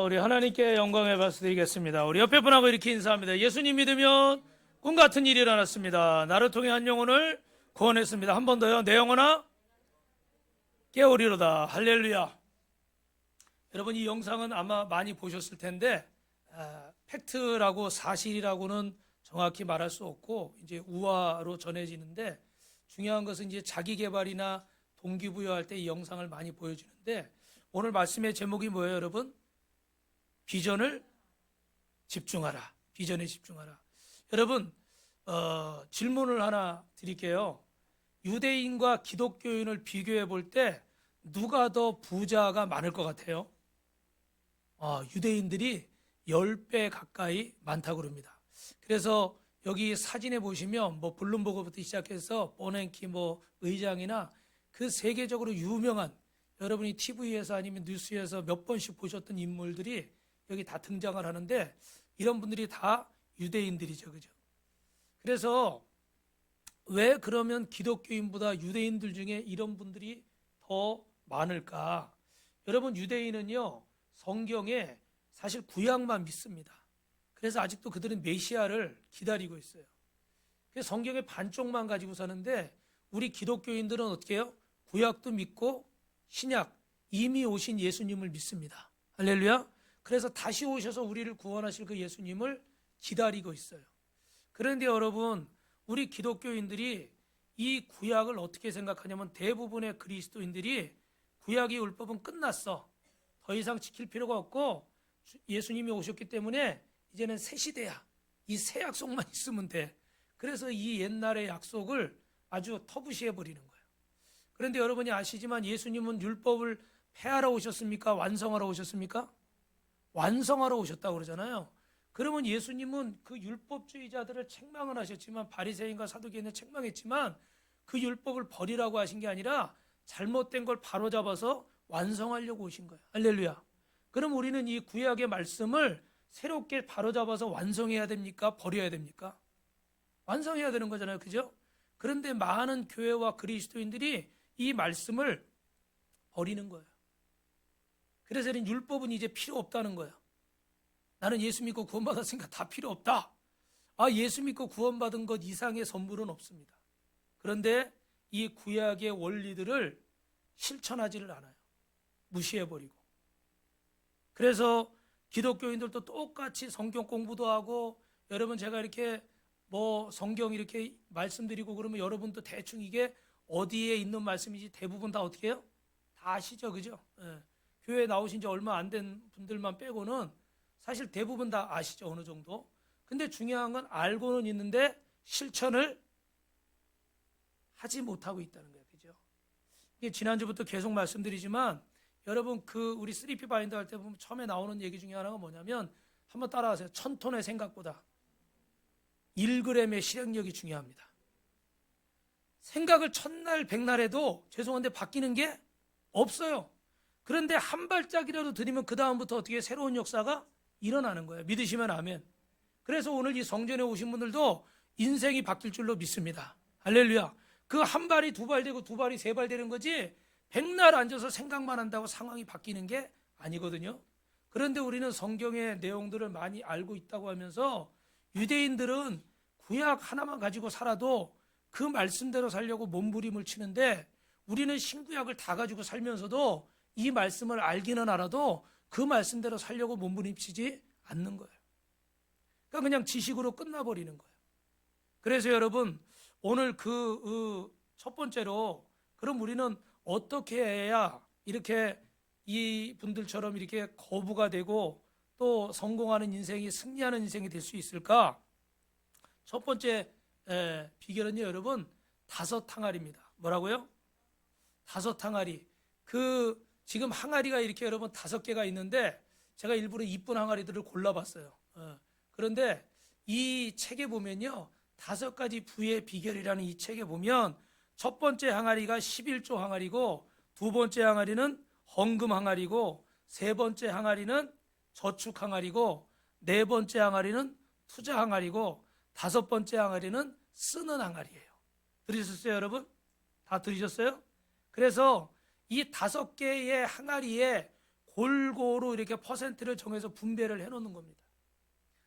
우리 하나님께 영광의 박수 드리겠습니다. 우리 옆에 분하고 이렇게 인사합니다. 예수님 믿으면 꿈 같은 일이 일어났습니다. 나를 통해 한 영혼을 구원했습니다. 한 번 더요. 내 영혼아 깨우리로다. 할렐루야. 여러분, 이 영상은 아마 많이 보셨을 텐데 팩트라고 사실이라고는 정확히 말할 수 없고 이제 우화로 전해지는데, 중요한 것은 이제 자기 개발이나 동기부여할 때 이 영상을 많이 보여주는데, 오늘 말씀의 제목이 뭐예요, 여러분? 비전을 집중하라. 비전에 집중하라. 여러분, 질문을 하나 드릴게요. 유대인과 기독교인을 비교해 볼 때 누가 더 부자가 많을 것 같아요? 유대인들이 10배 가까이 많다고 그럽니다. 그래서 여기 사진에 보시면 뭐 블룸버그부터 시작해서 버냉키 의장이나 그 세계적으로 유명한, 여러분이 TV에서 아니면 뉴스에서 몇 번씩 보셨던 인물들이 여기 다 등장을 하는데, 이런 분들이 다 유대인들이죠. 그죠? 그래서 왜 그러면 기독교인보다 유대인들 중에 이런 분들이 더 많을까? 여러분, 유대인은요, 성경에 사실 구약만 믿습니다. 그래서 아직도 그들은 메시아를 기다리고 있어요. 그래서 성경의 반쪽만 가지고 사는데, 우리 기독교인들은 어떻게 해요? 구약도 믿고 신약, 이미 오신 예수님을 믿습니다. 할렐루야. 그래서 다시 오셔서 우리를 구원하실 그 예수님을 기다리고 있어요. 그런데 여러분, 우리 기독교인들이 이 구약을 어떻게 생각하냐면, 대부분의 그리스도인들이 구약의 율법은 끝났어, 더 이상 지킬 필요가 없고 예수님이 오셨기 때문에 이제는 새 시대야, 이 새 약속만 있으면 돼. 그래서 이 옛날의 약속을 아주 터부시해 버리는 거예요. 그런데 여러분이 아시지만 예수님은 율법을 폐하러 오셨습니까? 완성하러 오셨습니까? 완성하러 오셨다고 그러잖아요. 그러면 예수님은 그 율법주의자들을 책망을 하셨지만, 바리새인과 사두개인을 책망했지만, 그 율법을 버리라고 하신 게 아니라 잘못된 걸 바로잡아서 완성하려고 오신 거예요. 할렐루야. 그럼 우리는 이 구약의 말씀을 새롭게 바로잡아서 완성해야 됩니까? 버려야 됩니까? 완성해야 되는 거잖아요. 그죠? 그런데 많은 교회와 그리스도인들이 이 말씀을 버리는 거예요. 그래서 율법은 이제 필요 없다는 거예요. 나는 예수 믿고 구원받았으니까 다 필요 없다. 예수 믿고 구원받은 것 이상의 선물은 없습니다. 그런데 이 구약의 원리들을 실천하지를 않아요. 무시해버리고. 그래서 기독교인들도 똑같이 성경 공부도 하고, 여러분 제가 이렇게 성경 이렇게 말씀드리고 그러면 여러분도 대충 이게 어디에 있는 말씀인지 대부분 다 어떻게 해요? 다 아시죠? 그죠? 예. 교회 나오신 지 얼마 안 된 분들만 빼고는 사실 대부분 다 아시죠? 어느 정도. 근데 중요한 건 알고는 있는데 실천을 하지 못하고 있다는 거예요. 그죠? 이게 지난주부터 계속 말씀드리지만, 여러분 우리 3P 바인드 할 때 보면 처음에 나오는 얘기 중에 하나가 뭐냐면, 한번 따라하세요. 1000톤의 생각보다 1g의 실행력이 중요합니다. 생각을 천날 백날 해도 죄송한데 바뀌는 게 없어요. 그런데 한 발짝이라도 들이면 그 다음부터 어떻게 새로운 역사가 일어나는 거예요. 믿으시면 아멘. 그래서 오늘 이 성전에 오신 분들도 인생이 바뀔 줄로 믿습니다. 할렐루야. 그 한 발이 두 발 되고 두 발이 세 발 되는 거지, 백날 앉아서 생각만 한다고 상황이 바뀌는 게 아니거든요. 그런데 우리는 성경의 내용들을 많이 알고 있다고 하면서, 유대인들은 구약 하나만 가지고 살아도 그 말씀대로 살려고 몸부림을 치는데, 우리는 신구약을 다 가지고 살면서도 이 말씀을 알기는 알아도 그 말씀대로 살려고 몸부림치지 않는 거예요. 그러니까 그냥 지식으로 끝나버리는 거예요. 그래서 여러분, 오늘 첫 번째로, 그럼 우리는 어떻게 해야 이렇게 이 분들처럼 이렇게 거부가 되고 또 성공하는 인생이, 승리하는 인생이 될 수 있을까? 첫 번째 비결은요, 여러분, 5항아리입니다. 뭐라고요? 5항아리. 지금 항아리가 이렇게 여러분 5개가 있는데, 제가 일부러 이쁜 항아리들을 골라봤어요. 그런데 이 책에 보면요, 5가지 부의 비결이라는 이 책에 보면, 첫 번째 항아리가 11조 항아리고, 두 번째 항아리는 헌금 항아리고, 세 번째 항아리는 저축 항아리고, 네 번째 항아리는 투자 항아리고, 다섯 번째 항아리는 쓰는 항아리예요. 들으셨어요, 여러분? 다 들으셨어요? 그래서 이 5개의 항아리에 골고루 이렇게 퍼센트를 정해서 분배를 해놓는 겁니다.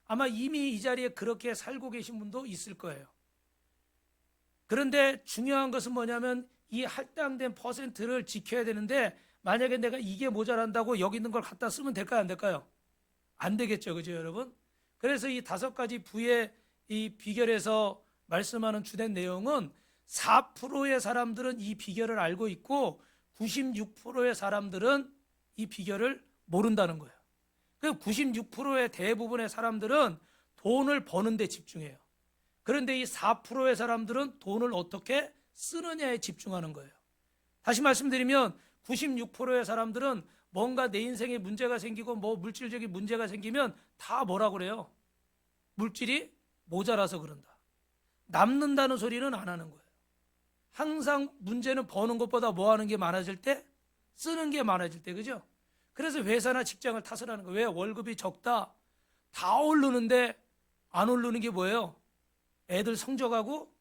아마 이미 이 자리에 그렇게 살고 계신 분도 있을 거예요. 그런데 중요한 것은 뭐냐면 이 할당된 퍼센트를 지켜야 되는데, 만약에 내가 이게 모자란다고 여기 있는 걸 갖다 쓰면 될까요, 안 될까요? 안 되겠죠, 그죠, 여러분? 그래서 이 5가지 부의 이 비결에서 말씀하는 주된 내용은 4%의 사람들은 이 비결을 알고 있고 96%의 사람들은 이 비결을 모른다는 거예요. 그 96%의 대부분의 사람들은 돈을 버는 데 집중해요. 그런데 이 4%의 사람들은 돈을 어떻게 쓰느냐에 집중하는 거예요. 다시 말씀드리면 96%의 사람들은 뭔가 내 인생에 문제가 생기고 뭐 물질적인 문제가 생기면 다 뭐라고 그래요? 물질이 모자라서 그런다. 남는다는 소리는 안 하는 거예요. 항상 문제는 버는 것보다 뭐 하는 게 많아질 때? 쓰는 게 많아질 때, 그죠? 그래서 회사나 직장을 탓을 하는 거예요. 왜? 월급이 적다. 다 오르는데 안 오르는 게 뭐예요? 애들 성적하고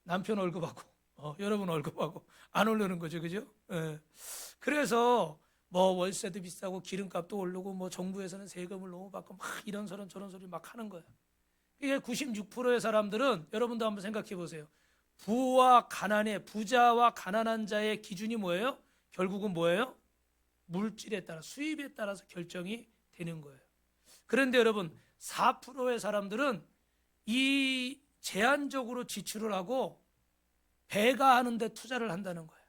남편 월급하고 여러분 월급하고 안 오르는 거죠, 그죠? 예. 그래서 뭐 월세도 비싸고 기름값도 오르고 뭐 정부에서는 세금을 너무 받고 막 이런 소리 저런 소리 막 하는 거예요. 이게 96%의 사람들은, 여러분도 한번 생각해 보세요. 부자와 가난한 자의 기준이 뭐예요? 결국은 뭐예요? 물질에 따라, 수입에 따라서 결정이 되는 거예요. 그런데 여러분, 4%의 사람들은 이 제한적으로 지출을 하고 배가하는 데 투자를 한다는 거예요.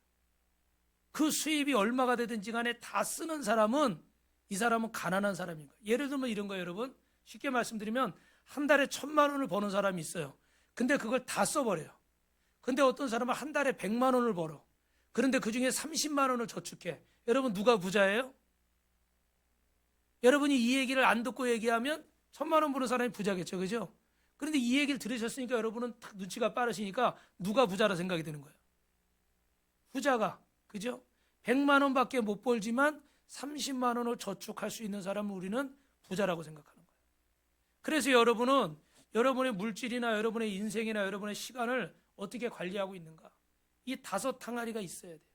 그 수입이 얼마가 되든지 간에 다 쓰는 사람은, 이 사람은 가난한 사람인 거예요. 예를 들면 이런 거예요, 여러분. 쉽게 말씀드리면 한 달에 1,000만 원을 버는 사람이 있어요. 근데 그걸 다 써버려요. 근데 어떤 사람은 한 달에 100만 원을 벌어. 그런데 그 중에 30만 원을 저축해. 여러분, 누가 부자예요? 여러분이 이 얘기를 안 듣고 얘기하면 1,000만 원 버는 사람이 부자겠죠, 그죠? 그런데 이 얘기를 들으셨으니까 여러분은 탁 눈치가 빠르시니까 누가 부자라 생각이 드는 거예요? 부자가, 그죠? 100만 원밖에 못 벌지만 30만 원을 저축할 수 있는 사람은 우리는 부자라고 생각하는 거예요. 그래서 여러분은 여러분의 물질이나 여러분의 인생이나 여러분의 시간을 어떻게 관리하고 있는가? 이 5항아리가 있어야 돼요.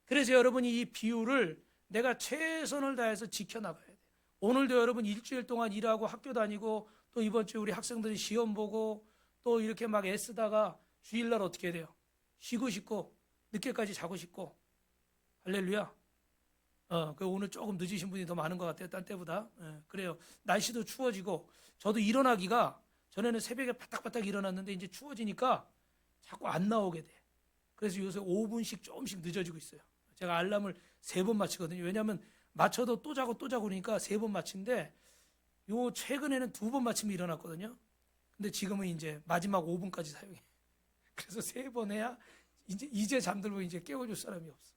그래서 여러분이 이 비율을 내가 최선을 다해서 지켜나가야 돼요. 오늘도 여러분 일주일 동안 일하고 학교 다니고 또 이번 주에 우리 학생들이 시험 보고 또 이렇게 막 애쓰다가 주일날 어떻게 해야 돼요? 쉬고 싶고 늦게까지 자고 싶고. 할렐루야. 그 오늘 조금 늦으신 분이 더 많은 것 같아요, 딴 때보다. 그래요. 날씨도 추워지고, 저도 일어나기가, 전에는 새벽에 바닥바닥 일어났는데 이제 추워지니까 자꾸 안 나오게 돼. 그래서 요새 5분씩 조금씩 늦어지고 있어요. 제가 알람을 3번 맞추거든요. 왜냐하면 맞춰도 또 자고 또 자고 그러니까 3번 맞추는데, 요 최근에는 2번 맞추면 일어났거든요. 근데 지금은 이제 마지막 5분까지 사용해. 그래서 3번 해야 이제 잠들고 이제 깨워줄 사람이 없어.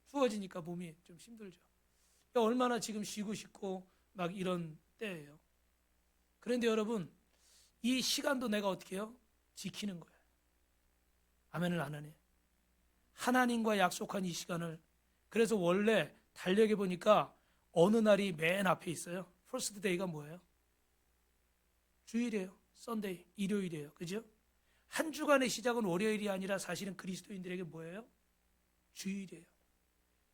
추워지니까 몸이 좀 힘들죠. 그러니까 얼마나 지금 쉬고 싶고 막 이런 때예요. 그런데 여러분, 이 시간도 내가 어떻게 해요? 지키는 거예요. 아멘을 안 하네. 하나님과 약속한 이 시간을. 그래서 원래 달력에 보니까 어느 날이 맨 앞에 있어요. 퍼스트 데이가 뭐예요? 주일이에요. 썬데이, 일요일이에요. 그죠? 한 주간의 시작은 월요일이 아니라 사실은 그리스도인들에게 뭐예요? 주일이에요.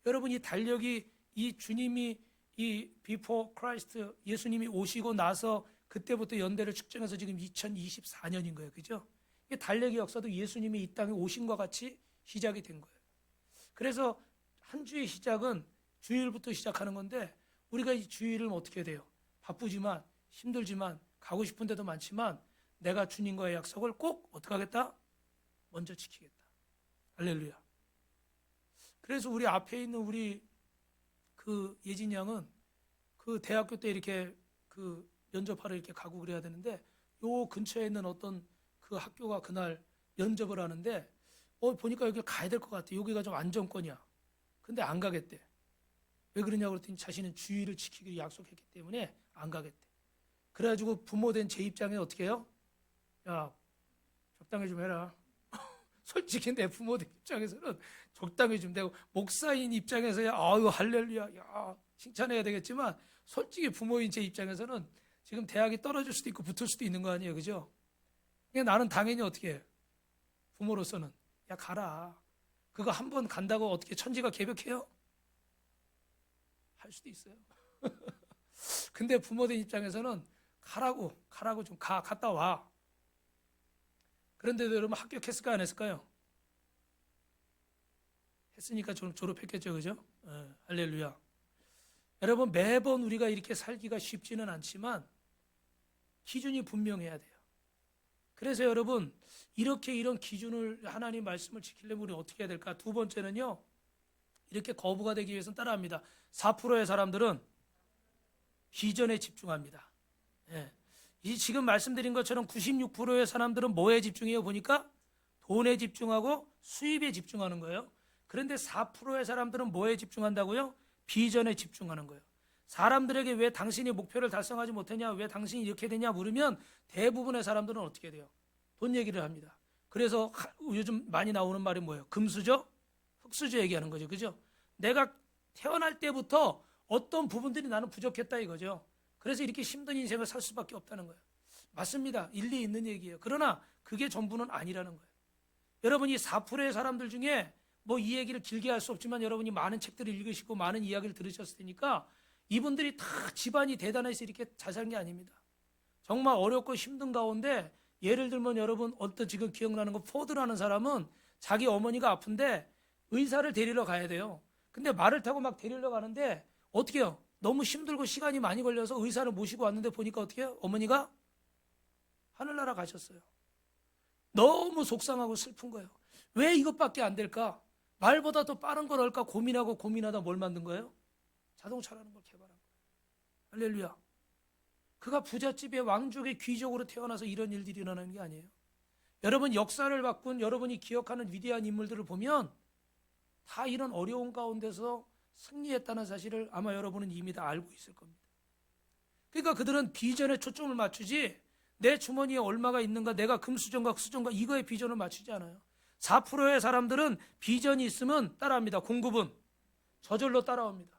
여러분, 이 달력이, 이 주님이 이 비포 크라이스트, 예수님이 오시고 나서 그때부터 연대를 측정해서 지금 2024년인 거예요. 그죠? 이 달력의 역사도 예수님이 이 땅에 오신과 같이 시작이 된 거예요. 그래서 한 주의 시작은 주일부터 시작하는 건데, 우리가 이 주일을 어떻게 해야 돼요? 바쁘지만, 힘들지만, 가고 싶은 데도 많지만 내가 주님과의 약속을 꼭 어떻게 하겠다? 먼저 지키겠다. 할렐루야. 그래서 우리 앞에 있는 우리 그 예진 양은 그 대학교 때 이렇게 그 면접하러 이렇게 가고 그래야 되는데, 요 근처에 있는 어떤 그 학교가 그날 면접을 하는데, 보니까 여기 가야 될 것 같아. 여기가 좀 안정권이야. 근데 안 가겠대. 왜 그러냐고 그랬더니 자신은 주의를 지키기로 약속했기 때문에 안 가겠대. 그래가지고 부모 된 제 입장에 어떻게 해요? 야, 적당히 좀 해라. 솔직히 내 부모들 입장에서는 적당히 좀 되고, 목사인 입장에서야 아유 할렐루야, 야 칭찬해야 되겠지만, 솔직히 부모인 제 입장에서는 지금 대학이 떨어질 수도 있고 붙을 수도 있는 거 아니에요, 그죠? 그러니까 나는 당연히 어떻게 해? 부모로서는 야 가라. 그거 한 번 간다고 어떻게 천지가 개벽해요? 할 수도 있어요. 근데 부모들 입장에서는 가라고 좀 갔다 와. 그런데도 여러분 합격했을까 안 했을까요? 했으니까 졸업했겠죠, 그죠? 할렐루야. 여러분 매번 우리가 이렇게 살기가 쉽지는 않지만 기준이 분명해야 돼요. 그래서 여러분 이렇게 이런 기준을 하나님 말씀을 지키려면 우리 어떻게 해야 될까? 두 번째는요. 이렇게 거부가 되기 위해서는 따라합니다. 4%의 사람들은 비전에 집중합니다. 예. 이 지금 말씀드린 것처럼 96%의 사람들은 뭐에 집중해요? 보니까 돈에 집중하고 수입에 집중하는 거예요. 그런데 4%의 사람들은 뭐에 집중한다고요? 비전에 집중하는 거예요. 사람들에게 왜 당신이 목표를 달성하지 못했냐, 왜 당신이 이렇게 되냐 물으면 대부분의 사람들은 어떻게 돼요? 돈 얘기를 합니다. 그래서 요즘 많이 나오는 말이 뭐예요? 금수저, 흙수저 얘기하는 거죠. 그죠? 내가 태어날 때부터 어떤 부분들이 나는 부족했다 이거죠. 그래서 이렇게 힘든 인생을 살 수밖에 없다는 거예요. 맞습니다. 일리 있는 얘기예요. 그러나 그게 전부는 아니라는 거예요. 여러분이 4%의 사람들 중에 뭐 이 얘기를 길게 할 수 없지만 여러분이 많은 책들을 읽으시고 많은 이야기를 들으셨을 테니까 이분들이 다 집안이 대단해서 이렇게 잘 산 게 아닙니다. 정말 어렵고 힘든 가운데 예를 들면 여러분 어떤 지금 기억나는 거 포드라는 사람은 자기 어머니가 아픈데 의사를 데리러 가야 돼요. 근데 말을 타고 막 데리러 가는데 어떻게 해요? 너무 힘들고 시간이 많이 걸려서 의사를 모시고 왔는데 보니까 어떻게 해요? 어머니가 하늘나라 가셨어요. 너무 속상하고 슬픈 거예요. 왜 이것밖에 안 될까? 말보다 더 빠른 걸 할까 고민하다 뭘 만든 거예요? 자동차라는 걸 개발한 거예요. 할렐루야. 그가 부잣집의 왕족의 귀족으로 태어나서 이런 일들이 일어나는 게 아니에요. 여러분 역사를 바꾼 여러분이 기억하는 위대한 인물들을 보면 다 이런 어려운 가운데서 승리했다는 사실을 아마 여러분은 이미 다 알고 있을 겁니다. 그러니까 그들은 비전에 초점을 맞추지 내 주머니에 얼마가 있는가, 내가 금수저인가 흑수저인가 이거에 비전을 맞추지 않아요. 4%의 사람들은 비전이 있으면 따라합니다. 공급은 저절로 따라옵니다.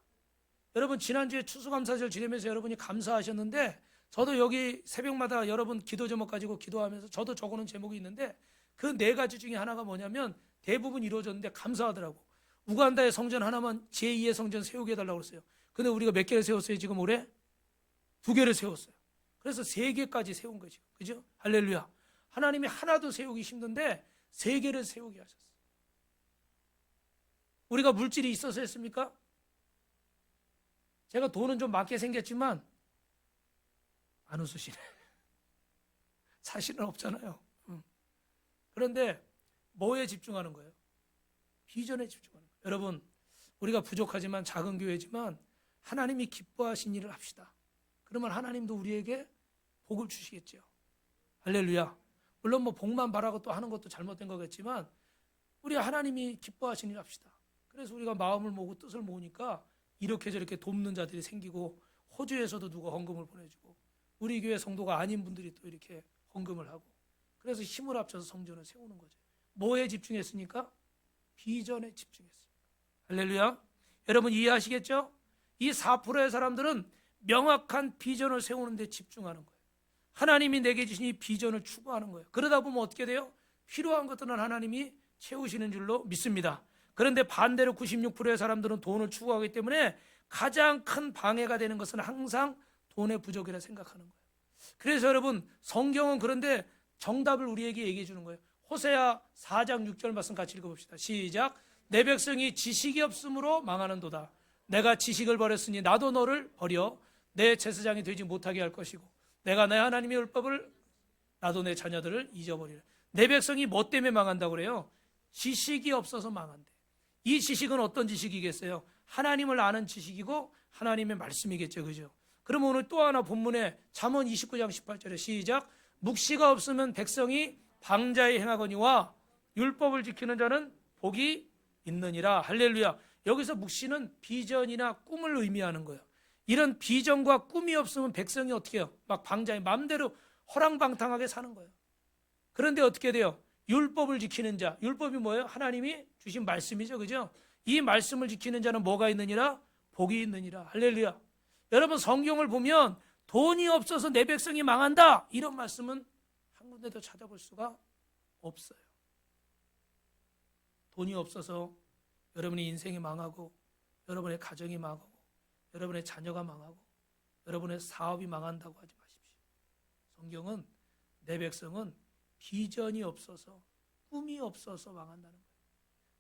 여러분 지난주에 추수감사절 지내면서 여러분이 감사하셨는데 저도 여기 새벽마다 여러분 기도 제목 가지고 기도하면서 저도 적어놓은 제목이 있는데 그 네 가지 중에 하나가 뭐냐면 대부분 이루어졌는데 감사하더라고. 우간다의 성전 하나만 제2의 성전 세우게 해달라고 그랬어요. 근데 우리가 몇 개를 세웠어요? 지금 올해? 2개를 세웠어요. 그래서 3개까지 세운 거죠. 그죠? 할렐루야. 하나님이 하나도 세우기 힘든데 3개를 세우게 하셨어요. 우리가 물질이 있어서 했습니까? 제가 돈은 좀 많게 생겼지만 안 웃으시네. 사실은 없잖아요. 그런데 뭐에 집중하는 거예요? 비전에 집중하는 거예요. 여러분 우리가 부족하지만 작은 교회지만 하나님이 기뻐하신 일을 합시다. 그러면 하나님도 우리에게 복을 주시겠죠. 할렐루야. 물론 뭐 복만 바라고 또 하는 것도 잘못된 거겠지만 우리 하나님이 기뻐하신 일을 합시다. 그래서 우리가 마음을 모으고 뜻을 모으니까 이렇게 저렇게 돕는 자들이 생기고 호주에서도 누가 헌금을 보내주고 우리 교회 성도가 아닌 분들이 또 이렇게 헌금을 하고 그래서 힘을 합쳐서 성전을 세우는 거죠. 뭐에 집중했습니까? 비전에 집중했습니다. 할렐루야. 여러분 이해하시겠죠? 이 4%의 사람들은 명확한 비전을 세우는 데 집중하는 거예요. 하나님이 내게 주신 이 비전을 추구하는 거예요. 그러다 보면 어떻게 돼요? 필요한 것들은 하나님이 채우시는 줄로 믿습니다. 그런데 반대로 96%의 사람들은 돈을 추구하기 때문에 가장 큰 방해가 되는 것은 항상 돈의 부족이라 생각하는 거예요. 그래서 여러분 성경은 그런데 정답을 우리에게 얘기해 주는 거예요. 호세아 4장 6절 말씀 같이 읽어봅시다. 시작. 내 백성이 지식이 없으므로 망하는도다. 내가 지식을 버렸으니 나도 너를 버려 내 제사장이 되지 못하게 할 것이고 내가 내 하나님의 율법을 나도 내 자녀들을 잊어버리라. 내 백성이 뭐 때문에 망한다고 그래요? 지식이 없어서 망한대. 이 지식은 어떤 지식이겠어요? 하나님을 아는 지식이고 하나님의 말씀이겠죠. 그죠? 그러면 오늘 또 하나 본문에 잠언 29장 18절에 시작. 묵시가 없으면 백성이 방자에 행하거니와 율법을 지키는 자는 복이 있느니라. 할렐루야. 여기서 묵시는 비전이나 꿈을 의미하는 거예요. 이런 비전과 꿈이 없으면 백성이 어떻게 해요? 막 방자에 마음대로 허랑방탕하게 사는 거예요. 그런데 어떻게 돼요? 율법을 지키는 자. 율법이 뭐예요? 하나님이 주신 말씀이죠. 그죠? 이 말씀을 지키는 자는 뭐가 있느니라? 복이 있느니라. 할렐루야. 여러분 성경을 보면 돈이 없어서 내 백성이 망한다. 이런 말씀은 한 군데도 찾아볼 수가 없어요. 돈이 없어서 여러분의 인생이 망하고 여러분의 가정이 망하고 여러분의 자녀가 망하고 여러분의 사업이 망한다고 하지 마십시오. 성경은 내 백성은 비전이 없어서 꿈이 없어서 망한다는 거예요.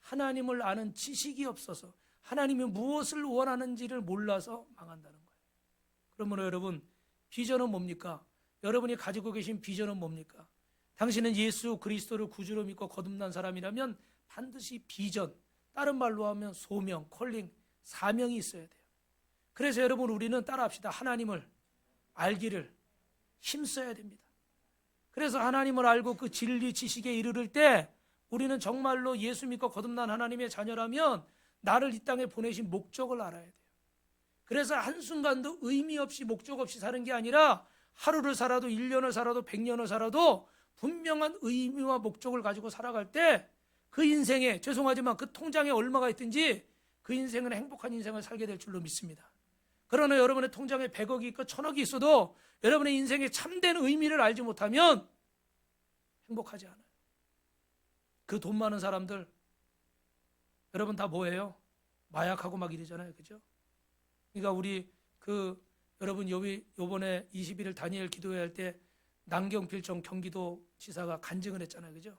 하나님을 아는 지식이 없어서 하나님이 무엇을 원하는지를 몰라서 망한다는 거예요. 그러므로 여러분, 비전은 뭡니까? 여러분이 가지고 계신 비전은 뭡니까? 당신은 예수 그리스도를 구주로 믿고 거듭난 사람이라면 반드시 비전, 다른 말로 하면 소명, 콜링, 사명이 있어야 돼요. 그래서 여러분, 우리는 따라합시다. 하나님을 알기를 힘써야 됩니다. 그래서 하나님을 알고 그 진리 지식에 이르를 때 우리는 정말로 예수 믿고 거듭난 하나님의 자녀라면 나를 이 땅에 보내신 목적을 알아야 돼요. 그래서 한순간도 의미 없이 목적 없이 사는 게 아니라 하루를 살아도 1년을 살아도 100년을 살아도 분명한 의미와 목적을 가지고 살아갈 때 그 인생에, 죄송하지만 그 통장에 얼마가 있든지 그 인생은 행복한 인생을 살게 될 줄로 믿습니다. 그러나 여러분의 통장에 100억이 있고 1000억이 있어도 여러분의 인생에 참된 의미를 알지 못하면 행복하지 않아요. 그 돈 많은 사람들 여러분 다 뭐예요? 마약하고 막 이러잖아요. 그죠? 그러니까 우리 여러분 요번에 21일 다니엘 기도회 할 때 남경필 전 경기도 지사가 간증을 했잖아요. 그죠?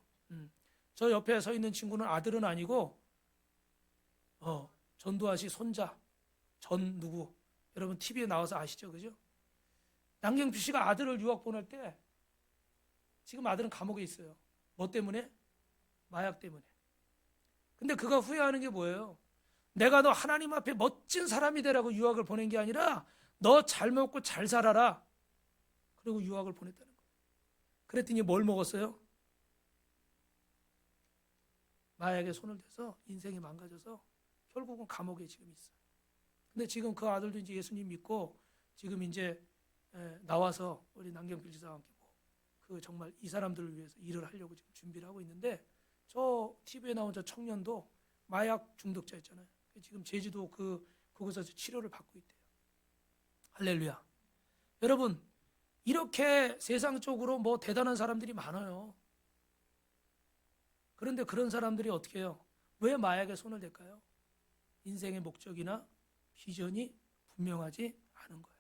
저 옆에 서 있는 친구는 아들은 아니고 전두환 씨 손자 전 누구 여러분 TV에 나와서 아시죠? 그죠? 남경필 씨가 아들을 유학 보낼 때 지금 아들은 감옥에 있어요. 뭐 때문에? 마약 때문에. 근데 그가 후회하는 게 뭐예요? 내가 너 하나님 앞에 멋진 사람이 되라고 유학을 보낸 게 아니라 너 잘 먹고 잘 살아라. 그리고 유학을 보냈다는 거예요. 그랬더니 뭘 먹었어요? 마약에 손을 대서 인생이 망가져서 결국은 감옥에 지금 있어요. 근데 지금 그 아들도 이제 예수님 믿고 지금 이제 나와서 우리 남경필 지사와 함께 그 정말 이 사람들을 위해서 일을 하려고 지금 준비를 하고 있는데 저 TV에 나온 저 청년도 마약 중독자였잖아요. 지금 제주도 그곳에서 치료를 받고 있대요. 할렐루야. 여러분, 이렇게 세상적으로 뭐 대단한 사람들이 많아요. 그런데 그런 사람들이 어떻게 해요? 왜 마약에 손을 댈까요? 인생의 목적이나 비전이 분명하지 않은 거예요.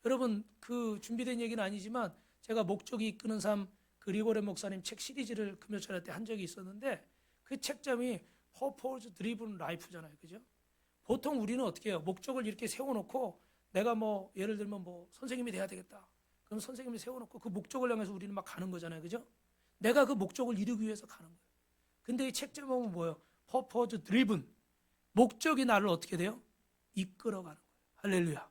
여러분, 그 준비된 얘기는 아니지만 제가 목적이 이끄는 삶 그 리고렌 목사님 책 시리즈를 금요철에 때 한 적이 있었는데 그 책점이 Purpose Driven Life잖아요. 그죠? 보통 우리는 어떻게 해요? 목적을 이렇게 세워놓고 내가 뭐 예를 들면 뭐 선생님이 돼야 되겠다. 그럼 선생님이 세워놓고 그 목적을 향해서 우리는 막 가는 거잖아요. 그죠? 내가 그 목적을 이루기 위해서 가는 거예요. 근데 이 책 제목은 뭐예요? Purpose Driven. 목적이 나를 어떻게 돼요? 이끌어가는 거예요. 할렐루야.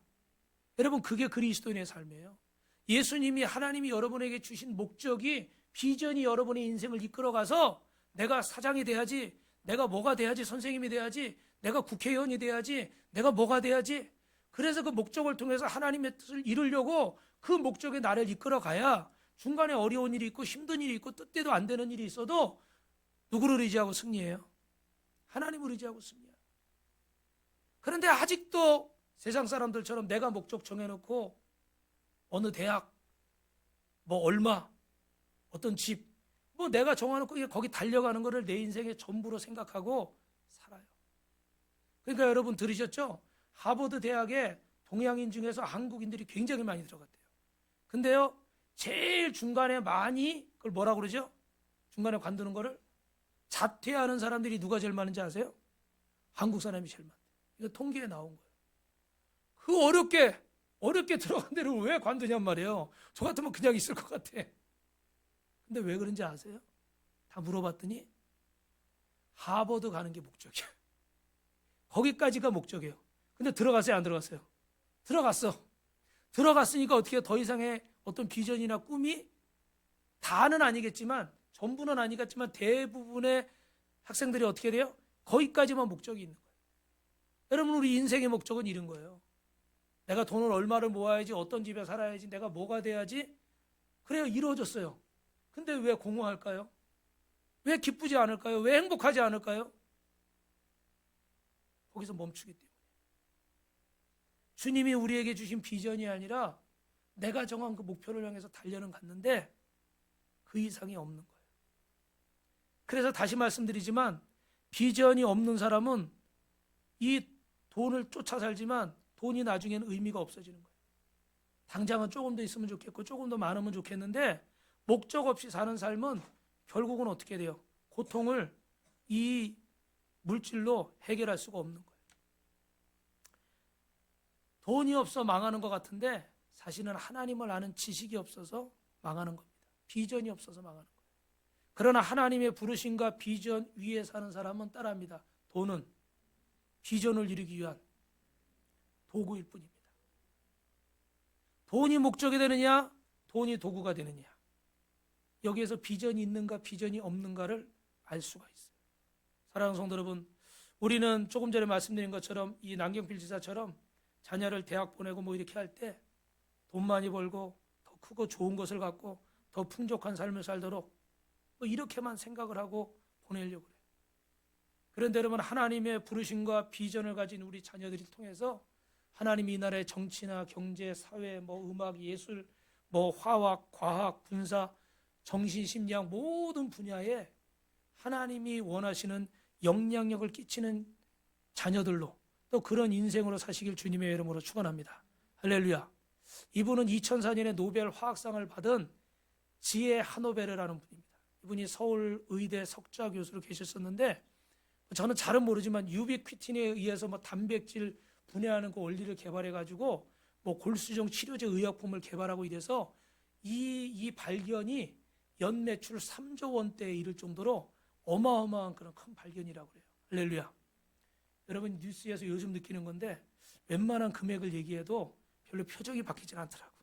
여러분, 그게 그리스도인의 삶이에요. 예수님이 하나님이 여러분에게 주신 목적이 비전이 여러분의 인생을 이끌어가서 내가 사장이 돼야지, 내가 뭐가 돼야지, 선생님이 돼야지, 내가 국회의원이 돼야지, 내가 뭐가 돼야지. 그래서 그 목적을 통해서 하나님의 뜻을 이루려고 그 목적에 나를 이끌어가야 중간에 어려운 일이 있고 힘든 일이 있고 뜻대로 안 되는 일이 있어도 누구를 의지하고 승리해요? 하나님을 의지하고 승리해요. 그런데 아직도 세상 사람들처럼 내가 목적 정해놓고 어느 대학, 뭐 얼마, 어떤 집, 뭐 내가 정해놓고 거기 달려가는 거를 내 인생의 전부로 생각하고 살아요. 그러니까 여러분 들으셨죠? 하버드 대학에 동양인 중에서 한국인들이 굉장히 많이 들어갔대요. 근데요, 제일 중간에 많이 그걸 뭐라고 그러죠? 중간에 관두는 거를 자퇴하는 사람들이 누가 제일 많은지 아세요? 한국 사람이 제일 많대요. 이거 통계에 나온 거예요. 그 어렵게 들어간 데를 왜 관두냔 말이에요. 저 같으면 그냥 있을 것 같아. 근데 왜 그런지 아세요? 다 물어봤더니 하버드 가는 게 목적이에요. 거기까지가 목적이에요. 근데 들어갔어요, 안 들어갔어요? 들어갔어. 들어갔으니까 어떻게 더 이상의 어떤 비전이나 꿈이 다는 아니겠지만 전부는 아니겠지만 대부분의 학생들이 어떻게 돼요? 거기까지만 목적이 있는 거예요. 여러분, 우리 인생의 목적은 이런 거예요. 내가 돈을 얼마를 모아야지, 어떤 집에 살아야지, 내가 뭐가 돼야지. 그래요, 이루어졌어요. 근데 왜 공허할까요? 왜 기쁘지 않을까요? 왜 행복하지 않을까요? 거기서 멈추기 때문에. 주님이 우리에게 주신 비전이 아니라 내가 정한 그 목표를 향해서 단련은 갔는데 그 이상이 없는 거예요. 그래서 다시 말씀드리지만 비전이 없는 사람은 이 돈을 쫓아 살지만 돈이 나중에는 의미가 없어지는 거예요. 당장은 조금 더 있으면 좋겠고 조금 더 많으면 좋겠는데 목적 없이 사는 삶은 결국은 어떻게 돼요? 고통을 이 물질로 해결할 수가 없는 거예요. 돈이 없어 망하는 것 같은데 사실은 하나님을 아는 지식이 없어서 망하는 겁니다. 비전이 없어서 망하는 거예요. 그러나 하나님의 부르심과 비전 위에 사는 사람은 따라합니다. 돈은 비전을 이루기 위한 도구일 뿐입니다. 돈이 목적이 되느냐, 돈이 도구가 되느냐. 여기에서 비전이 있는가, 비전이 없는가를 알 수가 있어요. 사랑하는 성도 여러분, 우리는 조금 전에 말씀드린 것처럼 이 남경필 지사처럼 자녀를 대학 보내고 뭐 이렇게 할 때 돈 많이 벌고 더 크고 좋은 것을 갖고 더 풍족한 삶을 살도록 뭐 이렇게만 생각을 하고 보내려고 그래요. 그런데 여러분, 하나님의 부르심과 비전을 가진 우리 자녀들을 통해서 하나님이 이 나라의 정치나 경제, 사회, 뭐 음악, 예술, 뭐 화학, 과학, 군사, 정신, 심리학 모든 분야에 하나님이 원하시는 영향력을 끼치는 자녀들로 또 그런 인생으로 사시길 주님의 이름으로 축원합니다. 할렐루야. 이분은 2004년에 노벨 화학상을 받은 지혜 하노베르라는 분입니다. 이분이 서울 의대 석좌 교수로 계셨었는데 저는 잘은 모르지만 유비퀴틴에 의해서 뭐 단백질 분해하는 그 원리를 개발해 가지고 뭐 골수종 치료제 의약품을 개발하고 이래서 이 발견이 연매출 3조 원대에 이를 정도로 어마어마한 그런 큰 발견이라고 그래요. 할렐루야. 여러분, 뉴스에서 요즘 느끼는 건데 웬만한 금액을 얘기해도 별로 표정이 바뀌진 않더라고.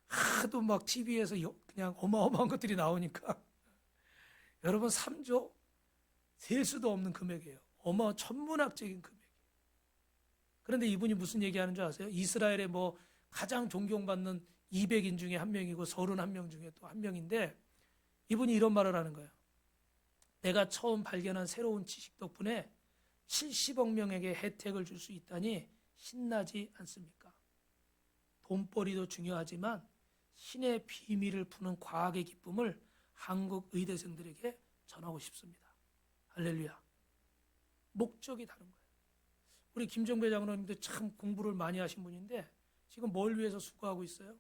하도 막 TV에서 그냥 어마어마한 것들이 나오니까 여러분, 3조 셀 수도 없는 금액이에요. 천문학적인 금액이에요. 그런데 이분이 무슨 얘기하는 줄 아세요? 이스라엘의 뭐 가장 존경받는 200인 중에 한 명이고 31명 중에 또 한 명인데 이분이 이런 말을 하는 거예요. 내가 처음 발견한 새로운 지식 덕분에 70억 명에게 혜택을 줄 수 있다니 신나지 않습니까? 돈벌이도 중요하지만 신의 비밀을 푸는 과학의 기쁨을 한국 의대생들에게 전하고 싶습니다. 할렐루야. 목적이 다른 거예요. 우리 김정배 장로님도 참 공부를 많이 하신 분인데 지금 뭘 위해서 수고하고 있어요?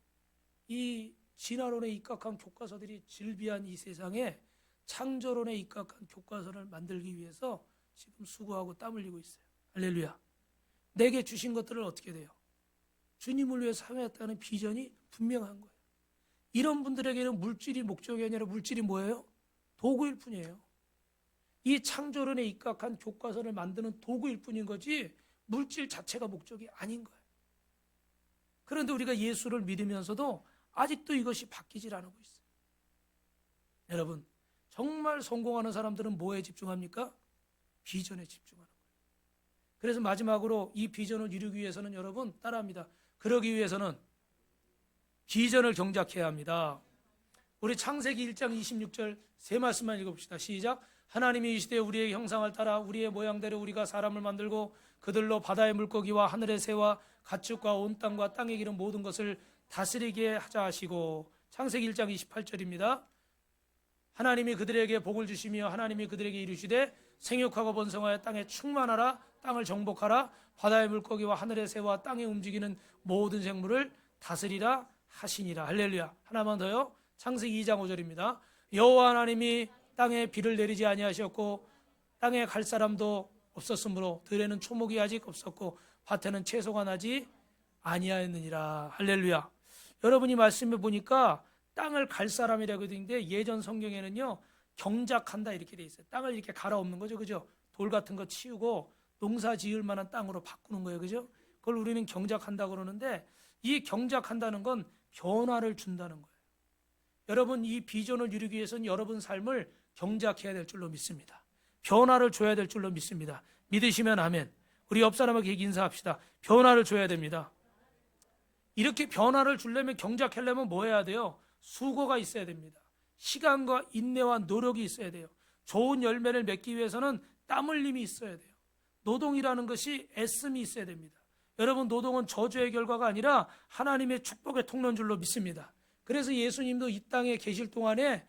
이 진화론에 입각한 교과서들이 질비한 이 세상에 창조론에 입각한 교과서를 만들기 위해서 지금 수고하고 땀 흘리고 있어요. 할렐루야. 내게 주신 것들을 어떻게 돼요? 주님을 위해 사용했다는 비전이 분명한 거예요. 이런 분들에게는 물질이 목적이 아니라 물질이 뭐예요? 도구일 뿐이에요. 이 창조론에 입각한 교과서를 만드는 도구일 뿐인 거지 물질 자체가 목적이 아닌 거예요. 그런데 우리가 예수를 믿으면서도 아직도 이것이 바뀌질 않고 있어요. 여러분, 정말 성공하는 사람들은 뭐에 집중합니까? 비전에 집중하는 거예요. 그래서 마지막으로 이 비전을 이루기 위해서는 여러분 따라합니다. 그러기 위해서는 비전을 경작해야 합니다. 우리 창세기 1장 26절 세 말씀만 읽어봅시다. 시작. 하나님이 이 시대에 우리의 형상을 따라 우리의 모양대로 우리가 사람을 만들고 그들로 바다의 물고기와 하늘의 새와 가축과 온 땅과 땅에 기는 모든 것을 다스리게 하자 하시고. 창세기 1장 28절입니다. 하나님이 그들에게 복을 주시며 하나님이 그들에게 이르시되 생육하고 번성하여 땅에 충만하라. 땅을 정복하라. 바다의 물고기와 하늘의 새와 땅에 움직이는 모든 생물을 다스리라 하시니라. 할렐루야. 하나만 더요. 창세기 2장 5절입니다. 여호와 하나님이 땅에 비를 내리지 아니하셨고 땅에 갈 사람도 없었으므로 들에는 초목이 아직 없었고 밭에는 채소가 나지 아니하였느니라. 할렐루야. 여러분이 말씀해 보니까 땅을 갈 사람이라고 되어 있는데 예전 성경에는요 경작한다 이렇게 돼 있어요. 땅을 이렇게 갈아엎는 거죠, 그죠? 돌 같은 거 치우고 농사 지을 만한 땅으로 바꾸는 거예요, 그죠? 그걸 우리는 경작한다 그러는데 이 경작한다는 건 변화를 준다는 거예요. 여러분, 이 비전을 이루기 위해서는 여러분 삶을 경작해야 될 줄로 믿습니다. 변화를 줘야 될 줄로 믿습니다. 믿으시면 아멘. 우리 옆 사람에게 인사합시다. 변화를 줘야 됩니다. 이렇게 변화를 주려면 경작하려면 뭐 해야 돼요? 수고가 있어야 됩니다. 시간과 인내와 노력이 있어야 돼요. 좋은 열매를 맺기 위해서는 땀 흘림이 있어야 돼요. 노동이라는 것이 애씀이 있어야 됩니다. 여러분, 노동은 저주의 결과가 아니라 하나님의 축복의 통로줄로 믿습니다. 그래서 예수님도 이 땅에 계실 동안에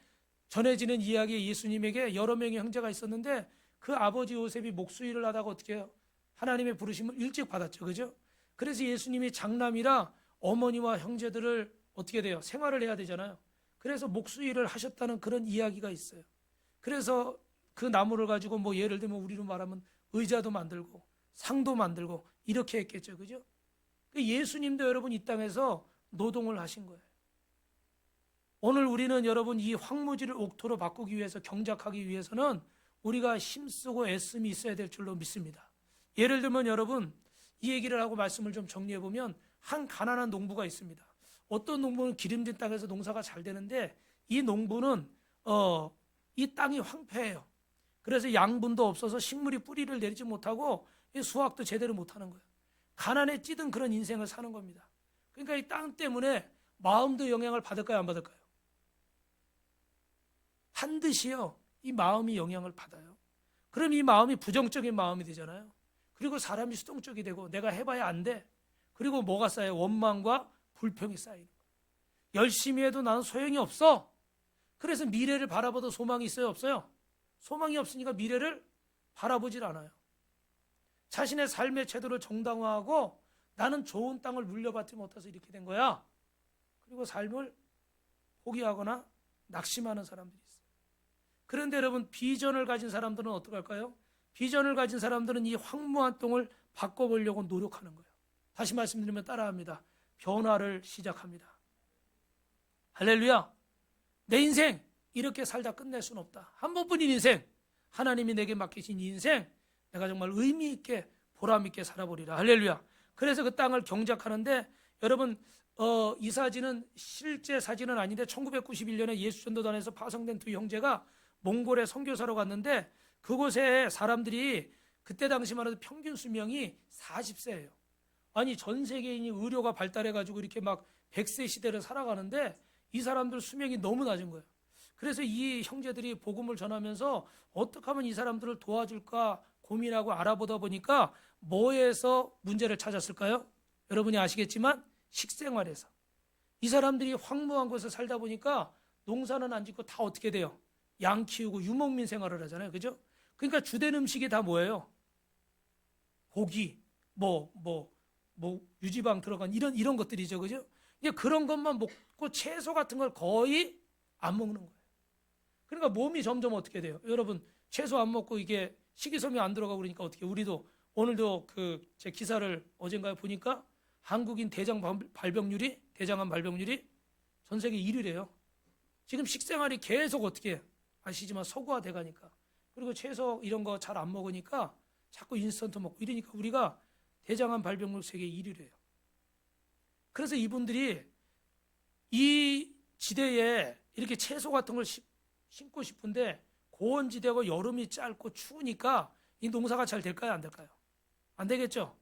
전해지는 이야기에 예수님에게 여러 명의 형제가 있었는데 그 아버지 요셉이 목수일을 하다가 어떻게 해요? 하나님의 부르심을 일찍 받았죠. 그죠? 그래서 예수님이 장남이라 어머니와 형제들을 어떻게 돼요? 생활을 해야 되잖아요. 그래서 목수일을 하셨다는 그런 이야기가 있어요. 그래서 그 나무를 가지고 뭐 예를 들면 우리로 말하면 의자도 만들고 상도 만들고 이렇게 했겠죠. 그죠? 예수님도 여러분 이 땅에서 노동을 하신 거예요. 오늘 우리는 여러분 이 황무지를 옥토로 바꾸기 위해서 경작하기 위해서는 우리가 힘쓰고 애씀이 있어야 될 줄로 믿습니다. 예를 들면 여러분 이 얘기를 하고 말씀을 좀 정리해 보면 한 가난한 농부가 있습니다. 어떤 농부는 기름진 땅에서 농사가 잘 되는데 이 농부는 이 땅이 황폐해요. 그래서 양분도 없어서 식물이 뿌리를 내리지 못하고 수확도 제대로 못하는 거예요. 가난에 찌든 그런 인생을 사는 겁니다. 그러니까 이 땅 때문에 마음도 영향을 받을까요, 안 받을까요? 반드시요. 이 마음이 영향을 받아요. 그럼 이 마음이 부정적인 마음이 되잖아요. 그리고 사람이 수동적이 되고 내가 해봐야 안 돼. 그리고 뭐가 쌓여요? 원망과 불평이 쌓이는 거예요. 열심히 해도 나는 소용이 없어. 그래서 미래를 바라봐도 소망이 있어요, 없어요? 소망이 없으니까 미래를 바라보질 않아요. 자신의 삶의 제도를 정당화하고 나는 좋은 땅을 물려받지 못해서 이렇게 된 거야. 그리고 삶을 포기하거나 낙심하는 사람들이 있어요. 그런데 여러분 비전을 가진 사람들은 어떻게 할까요? 비전을 가진 사람들은 이 황무한 땅을 바꿔보려고 노력하는 거예요. 다시 말씀드리면 따라합니다. 변화를 시작합니다. 할렐루야. 내 인생 이렇게 살다 끝낼 수는 없다. 한 번뿐인 인생, 하나님이 내게 맡기신 인생, 내가 정말 의미 있게 보람 있게 살아보리라. 할렐루야. 그래서 그 땅을 경작하는데 여러분 이 사진은 실제 사진은 아닌데 1991년에 예수전도단에서 파송된 두 형제가 몽골에 선교사로 갔는데 그곳에 사람들이 그때 당시만 해도 평균 수명이 40세예요. 아니 전 세계인이 의료가 발달해가지고 이렇게 막 100세 시대를 살아가는데 이 사람들 수명이 너무 낮은 거예요. 그래서 이 형제들이 복음을 전하면서 어떻게 하면 이 사람들을 도와줄까 고민하고 알아보다 보니까 뭐에서 문제를 찾았을까요? 여러분이 아시겠지만 식생활에서. 이 사람들이 황무한 곳에 살다 보니까 농사는 안 짓고 다 어떻게 돼요? 양 키우고 유목민 생활을 하잖아요. 그죠? 그러니까 주된 음식이 다 뭐예요? 고기, 유지방 들어간 이런 것들이죠. 그죠? 이제 그런 것만 먹고 채소 같은 걸 거의 안 먹는 거예요. 그러니까 몸이 점점 어떻게 돼요? 여러분 채소 안 먹고 이게 식이섬유 안 들어가고 그러니까 어떻게 우리도 오늘도 그 제 기사를 어젠가에 보니까 한국인 대장암 발병률이 전 세계 1위래요. 지금 식생활이 계속 어떻게 아시지만 서구화돼 가니까 그리고 채소 이런 거 잘 안 먹으니까 자꾸 인스턴트 먹고 이러니까 우리가 대장암 발병률 세계 1위래요. 그래서 이분들이 이 지대에 이렇게 채소 같은 걸 심고 싶은데 고원지대고 여름이 짧고 추우니까 이 농사가 잘 될까요? 안 될까요? 안 되겠죠?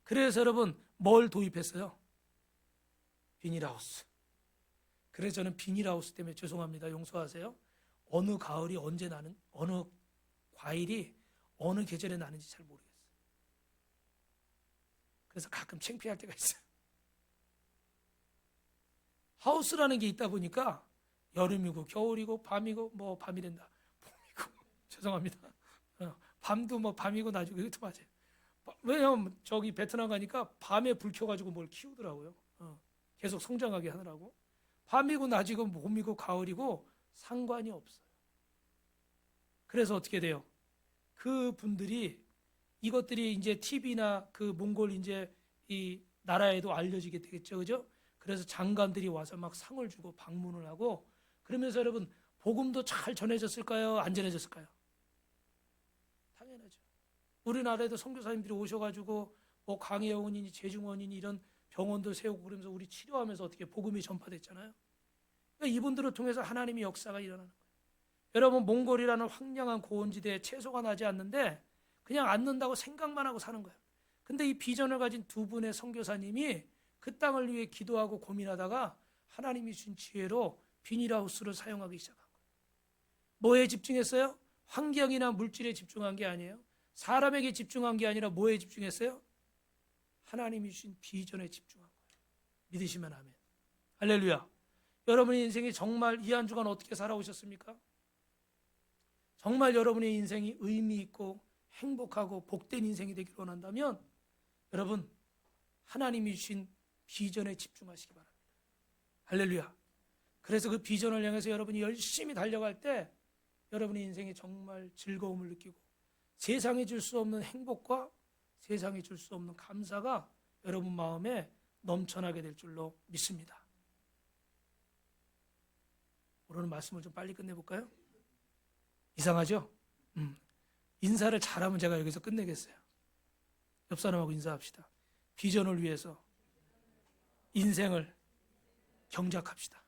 그래서 여러분 뭘 도입했어요? 비닐하우스. 그래서 저는 비닐하우스 때문에 죄송합니다. 용서하세요. 어느 가을이 언제 나는 어느 과일이 어느 계절에 나는지 잘 모르겠어요. 그래서 가끔 창피할 때가 있어요. 하우스라는 게 있다 보니까 여름이고 겨울이고 밤이고 밤이된다. 봄이고 죄송합니다. 밤도 밤이고 낮이고 이것도 맞아요. 왜냐면 저기 베트남 가니까 밤에 불 켜가지고 뭘 키우더라고요. 계속 성장하게 하느라고. 밤이고 낮이고 봄이고 가을이고 상관이 없어요. 그래서 어떻게 돼요? 그 분들이 이것들이 이제 TV나 그 몽골 이제 이 나라에도 알려지게 되겠죠, 그죠? 그래서 장관들이 와서 막 상을 주고 방문을 하고 그러면서 여러분 복음도 잘 전해졌을까요? 안 전해졌을까요? 당연하죠. 우리나라에도 선교사님들이 오셔가지고 강혜원이니 재중원이니 이런 병원도 세우고 그러면서 우리 치료하면서 어떻게 복음이 전파됐잖아요. 그러니까 이분들을 통해서 하나님의 역사가 일어나는 거예요. 여러분 몽골이라는 황량한 고원지대에 채소가 나지 않는데 그냥 않는다고 생각만 하고 사는 거예요. 근데 이 비전을 가진 두 분의 선교사님이 그 땅을 위해 기도하고 고민하다가 하나님이 준 지혜로 비닐하우스를 사용하기 시작한 거예요. 뭐에 집중했어요? 환경이나 물질에 집중한 게 아니에요. 사람에게 집중한 게 아니라 뭐에 집중했어요? 하나님이 주신 비전에 집중한 거예요. 믿으시면 아멘. 할렐루야. 여러분의 인생이 정말 이 한 주간 어떻게 살아오셨습니까? 정말 여러분의 인생이 의미 있고 행복하고 복된 인생이 되기를 원한다면 여러분 하나님이 주신 비전에 집중하시기 바랍니다. 할렐루야. 그래서 그 비전을 향해서 여러분이 열심히 달려갈 때 여러분의 인생에 정말 즐거움을 느끼고 세상에 줄 수 없는 행복과 세상에 줄 수 없는 감사가 여러분 마음에 넘쳐나게 될 줄로 믿습니다. 오늘 말씀을 좀 빨리 끝내볼까요? 이상하죠? 인사를 잘하면 제가 여기서 끝내겠어요. 옆 사람하고 인사합시다. 비전을 위해서 인생을 경작합시다.